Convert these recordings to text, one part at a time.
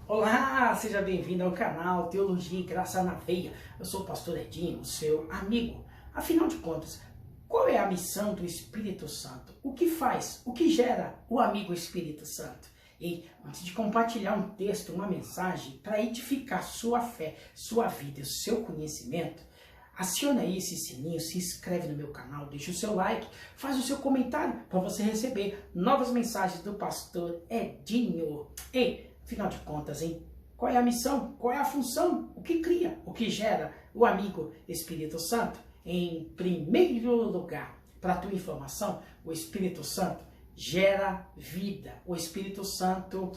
Olá, seja bem-vindo ao canal Teologia e Graça na Veia. Eu sou o pastor Edinho, seu amigo. Afinal de contas, qual é a missão do Espírito Santo? O que faz? O que gera o amigo Espírito Santo? E antes de compartilhar um texto, uma mensagem para edificar sua fé, sua vida e o seu conhecimento, aciona aí esse sininho, se inscreve no meu canal, deixa o seu like, faz o seu comentário para você receber novas mensagens do pastor Edinho. E, afinal de contas, hein? Qual é a missão? Qual é a função? O que cria? O que gera o amigo Espírito Santo? Em primeiro lugar, para a tua informação, o Espírito Santo gera vida. O Espírito Santo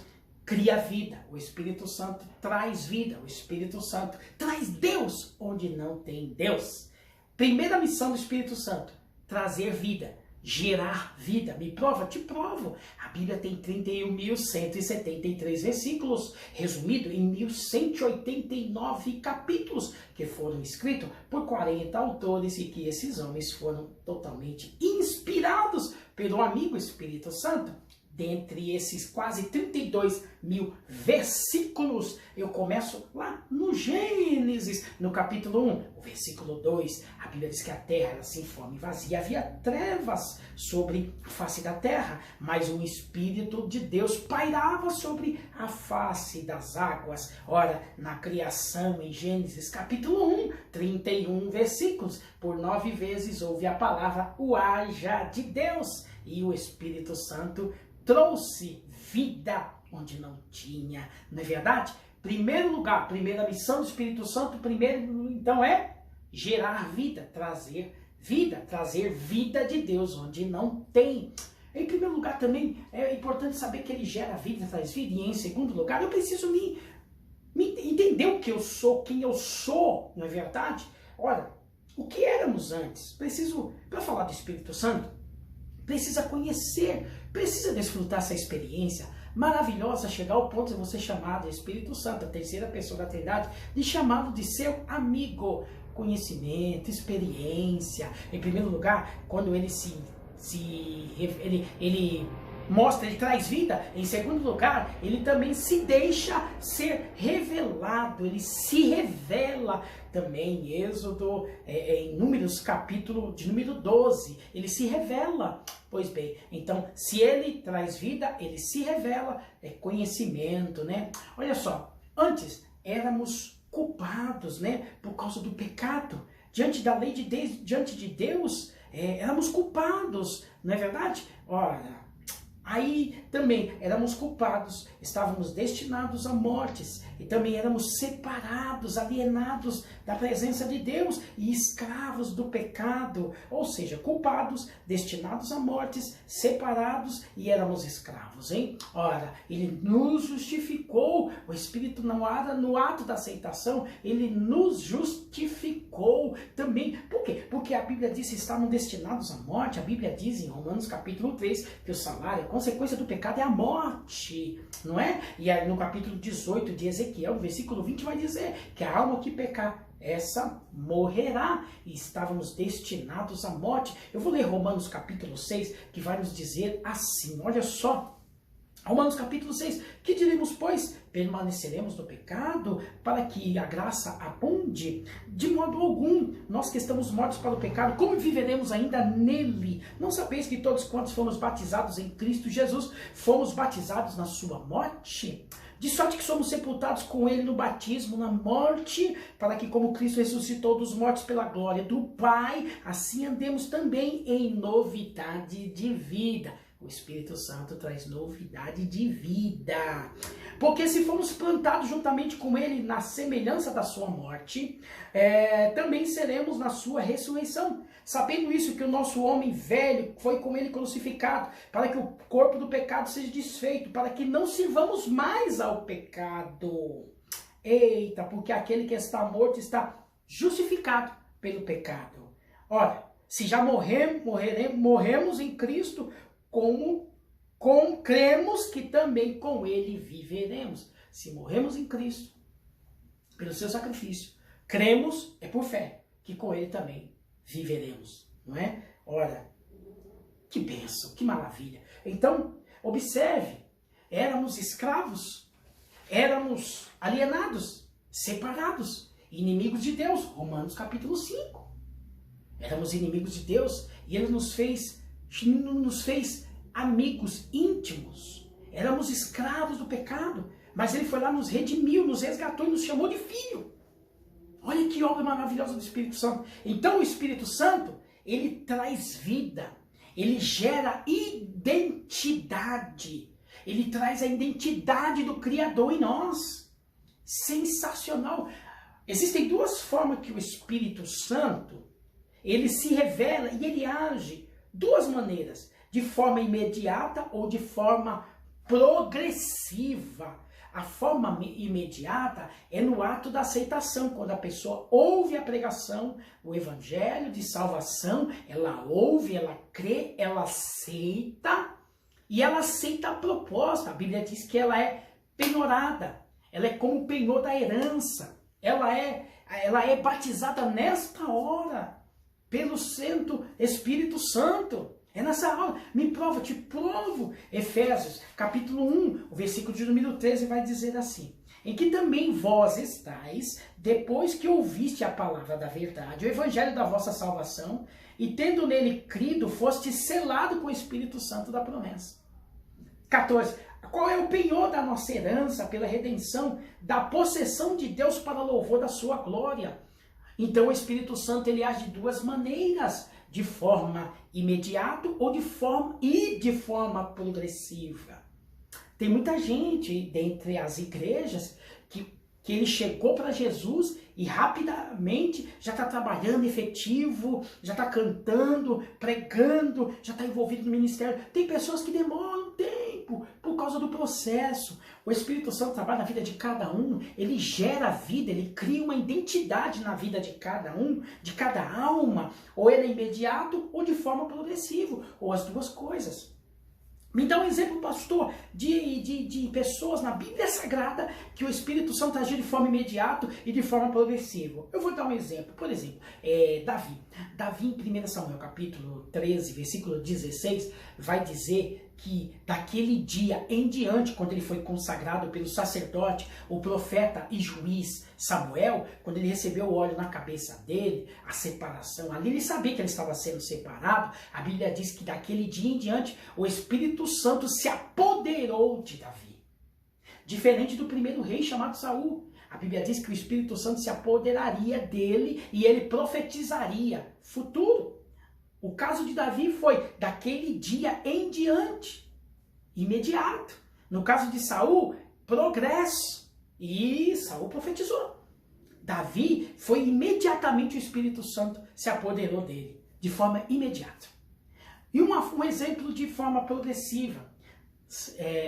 cria vida. O Espírito Santo traz vida. O Espírito Santo traz Deus onde não tem Deus. Primeira missão do Espírito Santo: trazer vida. Gerar vida. Me prova? Te provo. A Bíblia tem 31.173 versículos, resumido em 1.189 capítulos, que foram escritos por 40 autores e que esses homens foram totalmente inspirados pelo amigo Espírito Santo. Dentre esses quase 32 mil versículos, eu começo lá no Gênesis, no capítulo 1, o versículo 2, a Bíblia diz que a terra era sem forma e vazia, havia trevas sobre a face da terra, mas o Espírito de Deus pairava sobre a face das águas. Ora, na criação, em Gênesis capítulo 1, 31 versículos, por 9 vezes houve a palavra o haja de Deus, e o Espírito Santo trouxe vida onde não tinha, não é verdade? Primeiro lugar, primeira missão do Espírito Santo, primeiro então é gerar vida, trazer vida de Deus onde não tem. Em primeiro lugar também é importante saber que ele gera vida, traz vida, e em segundo lugar eu preciso me entender o que eu sou, quem eu sou, não é verdade? Ora, o que éramos antes? Para falar do Espírito Santo, precisa conhecer, precisa desfrutar essa experiência maravilhosa, chegar ao ponto de você chamar de Espírito Santo, a terceira pessoa da Trindade, de chamá-lo de seu amigo. Conhecimento, experiência. Em primeiro lugar, quando ele ele mostra, ele traz vida. Em segundo lugar, ele também se deixa ser revelado, ele se revela também em Êxodo, em Números, capítulo de número 12, ele se revela. Pois bem, então, se ele traz vida, ele se revela, é conhecimento, né? Olha só, antes éramos culpados, né, por causa do pecado. Diante da lei de Deus, diante de Deus, éramos culpados, não é verdade? Ora, aí também éramos culpados, estávamos destinados à mortes e também éramos separados, alienados da presença de Deus e escravos do pecado, ou seja, culpados, destinados a mortes, separados e éramos escravos, hein? Ora, ele nos justificou, o Espírito não era no ato da aceitação, ele nos justificou também. Por quê? Porque a Bíblia diz que estavam destinados à morte. A Bíblia diz em Romanos capítulo 3 que o salário, a consequência do pecado é a morte, não é? E aí no capítulo 18 de Ezequiel, no versículo 20, vai dizer que a alma que pecar, essa morrerá, e estávamos destinados à morte. Eu vou ler Romanos capítulo 6, que vai nos dizer assim, olha só, Romanos capítulo 6, que diremos, pois? Permaneceremos no pecado para que a graça abunde? De modo algum, nós que estamos mortos para o pecado, como viveremos ainda nele? Não sabeis que todos quantos fomos batizados em Cristo Jesus, fomos batizados na sua morte? De sorte que somos sepultados com ele no batismo, na morte, para que como Cristo ressuscitou dos mortos pela glória do Pai, assim andemos também em novidade de vida. O Espírito Santo traz novidade de vida. Porque se fomos plantados juntamente com ele na semelhança da sua morte, também seremos na sua ressurreição. Sabendo isso, que o nosso homem velho foi com ele crucificado, para que o corpo do pecado seja desfeito, para que não sirvamos mais ao pecado. Eita, porque aquele que está morto está justificado pelo pecado. Ora, se já morremos em Cristo, cremos que também com ele viveremos. Se morremos em Cristo, pelo seu sacrifício, cremos, é por fé, que com ele também viveremos, não é? Ora, que bênção, que maravilha. Então, observe, éramos escravos, éramos alienados, separados, inimigos de Deus. Romanos capítulo 5. Éramos inimigos de Deus e Ele nos fez amigos íntimos. Éramos escravos do pecado, mas Ele foi lá, nos redimiu, nos resgatou e nos chamou de filho. Olha que obra maravilhosa do Espírito Santo. Então o Espírito Santo, ele traz vida, ele gera identidade. Ele traz a identidade do Criador em nós. Sensacional. Existem duas formas que o Espírito Santo, ele se revela e ele age. Duas maneiras. De forma imediata ou de forma progressiva. A forma imediata é no ato da aceitação, quando a pessoa ouve a pregação, o evangelho de salvação, ela ouve, ela crê, ela aceita, e ela aceita a proposta. A Bíblia diz que ela é penhorada, ela é como o penhor da herança, ela é batizada nesta hora, pelo Santo Espírito Santo. É nessa hora, me prova, te provo. Efésios, capítulo 1, o versículo de número 13 vai dizer assim: em que também vós estáis, depois que ouviste a palavra da verdade, o evangelho da vossa salvação, e tendo nele crido, foste selado com o Espírito Santo da promessa. 14. Qual é o penhor da nossa herança pela redenção da possessão de Deus para louvor da sua glória? Então o Espírito Santo, ele age de duas maneiras: de forma imediata ou de forma progressiva. Tem muita gente dentre as igrejas que ele chegou para Jesus e rapidamente já está trabalhando efetivo, já está cantando, pregando, já está envolvido no ministério. Tem pessoas que demoram tempo por causa do processo. O Espírito Santo trabalha na vida de cada um, ele gera vida, ele cria uma identidade na vida de cada um, de cada alma. Ou ele é imediato ou de forma progressiva, ou as duas coisas. Me dá um exemplo, pastor, de pessoas na Bíblia Sagrada que o Espírito Santo agiu de forma imediata e de forma progressiva. Eu vou dar um exemplo. Por exemplo, Davi. Davi, em 1 Samuel, capítulo 13, versículo 16, vai dizer que daquele dia em diante, quando ele foi consagrado pelo sacerdote, o profeta e juiz Samuel, quando ele recebeu o óleo na cabeça dele, a separação, ali ele sabia que ele estava sendo separado. A Bíblia diz que daquele dia em diante, o Espírito Santo se apoderou de Davi. Diferente do primeiro rei chamado Saul. A Bíblia diz que o Espírito Santo se apoderaria dele e ele profetizaria futuro. O caso de Davi foi daquele dia em diante, imediato. No caso de Saul, progresso. E Saul profetizou. Davi foi imediatamente, o Espírito Santo se apoderou dele, de forma imediata. E um exemplo de forma progressiva.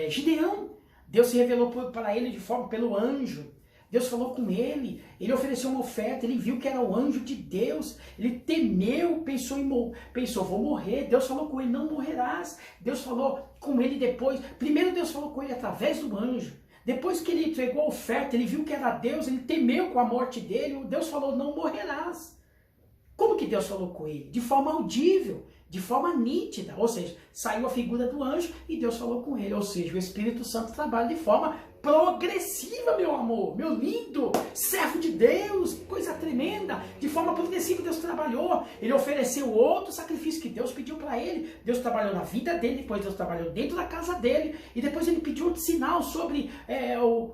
Gideão, Deus se revelou para ele de forma pelo anjo. Deus falou com ele, ele ofereceu uma oferta, ele viu que era o anjo de Deus, ele temeu, pensou, vou morrer. Deus falou com ele, não morrerás. Deus falou com ele depois, primeiro Deus falou com ele através do anjo. Depois que ele entregou a oferta, ele viu que era Deus, ele temeu com a morte dele, Deus falou, não morrerás. Como que Deus falou com ele? De forma audível, de forma nítida, ou seja, saiu a figura do anjo e Deus falou com ele, ou seja, o Espírito Santo trabalha de forma progressiva, meu amor, meu lindo, servo de Deus, coisa tremenda, de forma progressiva Deus trabalhou, ele ofereceu outro sacrifício que Deus pediu para ele, Deus trabalhou na vida dele, depois Deus trabalhou dentro da casa dele, e depois ele pediu outro sinal sobre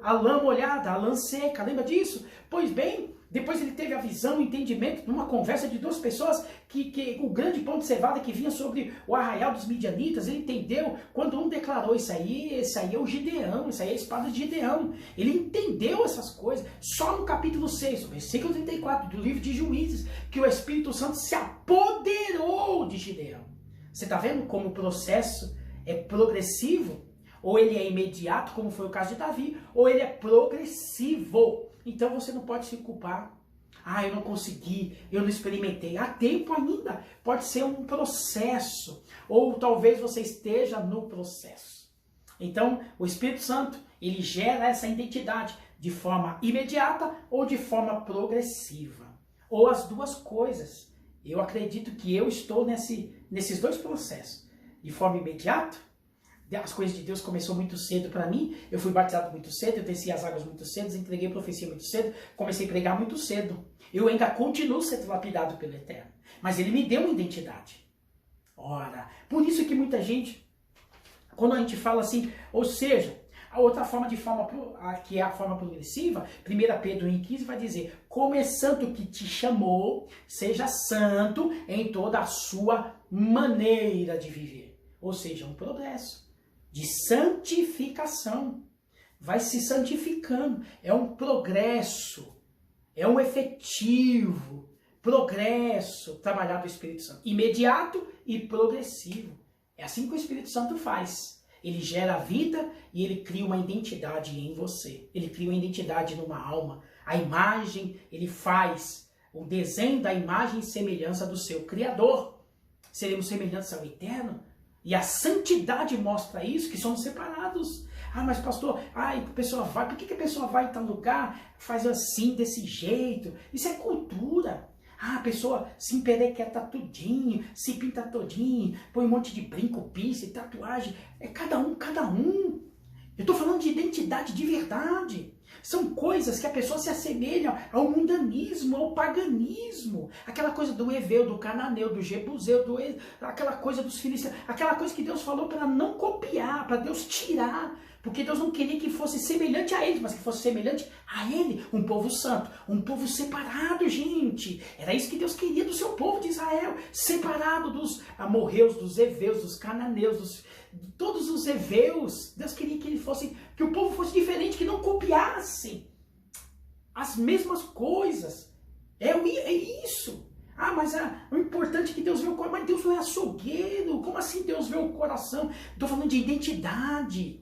a lã molhada, a lã seca, lembra disso? Pois bem, depois ele teve a visão, o entendimento, numa conversa de duas pessoas, que o grande pão de cevada que vinha sobre o arraial dos midianitas, ele entendeu, quando um declarou isso aí é o Gideão, isso aí é a espada de Gideão. Ele entendeu essas coisas, só no capítulo 6, versículo 34 do livro de Juízes, que o Espírito Santo se apoderou de Gideão. Você está vendo como o processo é progressivo? Ou ele é imediato, como foi o caso de Davi, ou ele é progressivo. Então você não pode se culpar. Eu não consegui, eu não experimentei. Há tempo ainda. Pode ser um processo. Ou talvez você esteja no processo. Então, o Espírito Santo, ele gera essa identidade de forma imediata ou de forma progressiva. Ou as duas coisas. Eu acredito que eu estou nesses dois processos. De forma imediata, as coisas de Deus começou muito cedo para mim. Eu fui batizado muito cedo, eu desci as águas muito cedo, entreguei profecia muito cedo, comecei a pregar muito cedo. Eu ainda continuo sendo lapidado pelo Eterno, mas Ele me deu uma identidade. Ora, por isso que muita gente, quando a gente fala assim, ou seja, a outra forma que é a forma progressiva, 1 Pedro 1,15 vai dizer, como é santo que te chamou, seja santo em toda a sua maneira de viver. Ou seja, um progresso de santificação. Vai se santificando. É um progresso, é um efetivo progresso trabalhar do Espírito Santo. Imediato e progressivo. É assim que o Espírito Santo faz. Ele gera a vida e ele cria uma identidade em você. Ele cria uma identidade numa alma. A imagem, ele faz o desenho da imagem e semelhança do seu Criador. Seremos semelhantes ao Eterno. E a santidade mostra isso, que somos separados. Ah, mas pastor, a pessoa vai, por que a pessoa vai em tal lugar, faz assim, desse jeito? Isso é cultura. Ah, a pessoa se emperequeta tudinho, se pinta todinho, põe um monte de brinco, piercing, tatuagem. É cada um, cada um. Eu estou falando de identidade de verdade. São coisas que a pessoa se assemelha ao mundanismo, ao paganismo. Aquela coisa do Eveu, do Cananeu, do Jebuseu, aquela coisa dos filisteus. Aquela coisa que Deus falou para não copiar, para Deus tirar. Porque Deus não queria que fosse semelhante a eles, mas que fosse semelhante a Ele. Um povo santo, um povo separado, gente. Era isso que Deus queria do seu povo de Israel. Separado dos amorreus, dos heveus, dos cananeus, de todos os heveus. Deus queria que o povo fosse diferente, que não copiasse as mesmas coisas. É isso. Ah, mas o importante é que Deus vê o coração. Mas Deus não é açougueiro. Como assim Deus vê o coração? Estou falando de identidade.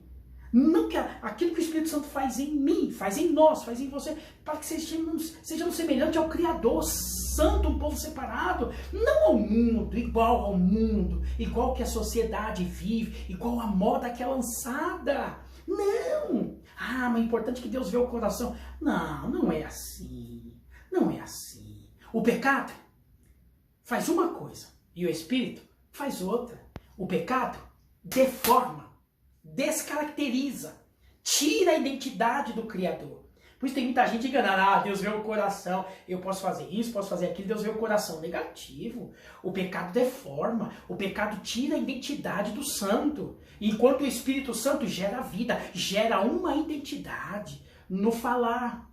Não que aquilo que o Espírito Santo faz em mim, faz em nós, faz em você, para que sejamos semelhantes ao Criador, santo, um povo separado, não ao mundo, igual ao mundo, igual que a sociedade vive, igual a moda que é lançada. Não! Ah, mas é importante que Deus vê o coração. Não, não é assim. Não é assim. O pecado faz uma coisa e o Espírito faz outra. O pecado deforma, descaracteriza, tira a identidade do Criador. Por isso tem muita gente enganada. Ah, Deus vê o coração. Eu posso fazer isso, posso fazer aquilo. Deus vê o coração. Negativo. O pecado deforma. O pecado tira a identidade do santo. Enquanto o Espírito Santo gera vida, gera uma identidade no falar,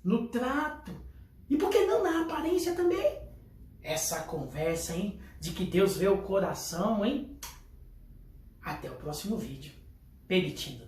no trato. E por que não na aparência também? Essa conversa, hein? De que Deus vê o coração, hein? Até o próximo vídeo. Permitindo